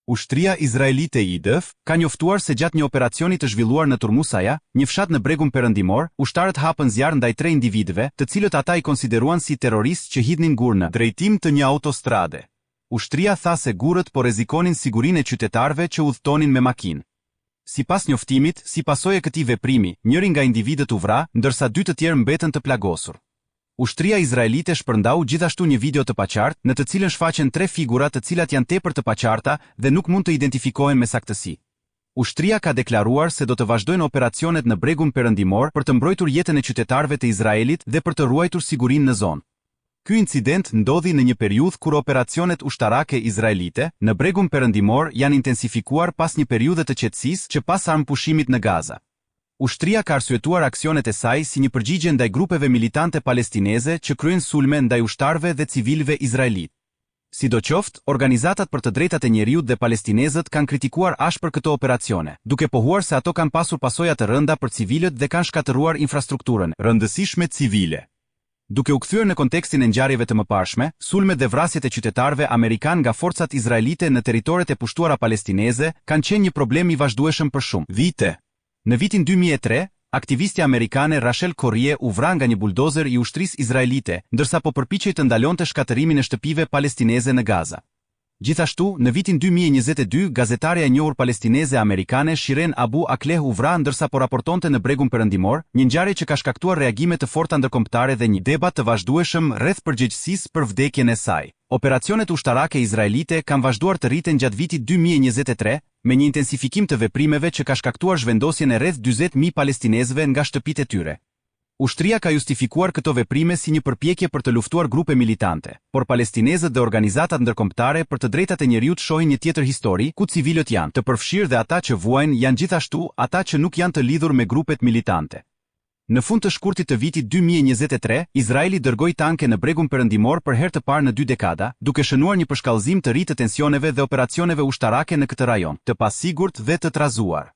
Ushtria izraelite IDF ka njoftuar se gjatë një operacioni të zhvilluar në Turmusaja, një fshat në Bregun Perëndimor, ushtarët hapën zjarr ndaj 3 individëve, të cilët ata i konsideruan si terroristë që hidhnin gur në drejtim të një autostrade. Ushtria tha se gurët po rrezikonin sigurinë e qytetarëve që udhtonin me makinë. Sipas njoftimit, si pasojë e këtij veprimi, njëri nga individët u vra, ndërsa 2 të tjerë mbetën të plagosur. Ushtria izraelite shpërndau gjithashtu një video të paqartë, në të cilën shfaqen 3 figura të cilat janë tepër të paqarta dhe nuk mund të identifikohen me saktësi. Ushtria ka deklaruar se do të vazhdojnë operacionet në Bregun Perëndimor për të mbrojtur jetën e qytetarëve të Izraelit dhe për të ruajtur sigurinë në zonë. Ky incident ndodhi në një periudhë kur operacionet ushtarake izraelite në Bregun Perëndimor janë intensifikuar pas një periudhe të qetësisë që pas armëpushimit në Gaza. Ushtria ka arsyetuar aksionet e saj si një përgjigje ndaj grupeve militante palestineze që kryejnë sulme ndaj ushtarëve dhe civilëve izraelit. Sidoqoftë, organizatat për të drejtat e njerëzit dhe palestinezët kanë kritikuar ashpër këto operacione, duke pohuar se ato kanë pasur pasoja të rënda për civilët dhe kanë shkatëruar infrastrukturën rëndësishme civile. Duke u kthyer në kontekstin e ngjarjeve të mëparshme, sulmet dhe vrasjet e qytetarëve amerikan nga forcat izraelite në territoret e pushtuara palestineze kanë qenë një problem i vazhdueshëm për shumë vite. Në vitin 2003, aktivistja amerikane Rachel Corrie u vra nga një buldozer i ushtrisë izraelite, ndërsa po përpiqej të ndalonte shkatërimin e shtëpive palestineze në Gaza. Gjithashtu, në vitin 2022, gazetarja e njohur palestineze amerikane Shiren Abu Akleh u vra ndërsa po raportonte në Bregun Perëndimor, një ngjarje që ka shkaktuar reagime të forta ndërkombëtare dhe një debat të vazhdueshëm rreth përgjegjësisë për vdekjen e saj. Operacionet ushtarake izraelite kanë vazhduar të rriten gjatë vitit 2023, me një intensifikim të veprimeve që ka shkaktuar zhvendosjen e rreth 40.000 palestinezëve nga shtëpitë e tyre. Ushtria ka justifikuar këto veprime si një përpjekje për të luftuar grupe militante, por palestinezët dhe organizatat ndërkombëtare për të drejtat e njerëzit shohin një tjetër histori ku civilët janë të përfshirë dhe ata që vuajnë janë gjithashtu ata që nuk janë të lidhur me grupet militante. Në fund të shkurtit të vitit 2023, Izraeli dërgoi tanke në Bregun Perëndimor për herë të parë në 2 dekada, duke shënuar një përshkallëzim të ri të tensioneve dhe operacioneve ushtarake në këtë rajon, të pasigurt dhe të trazuar.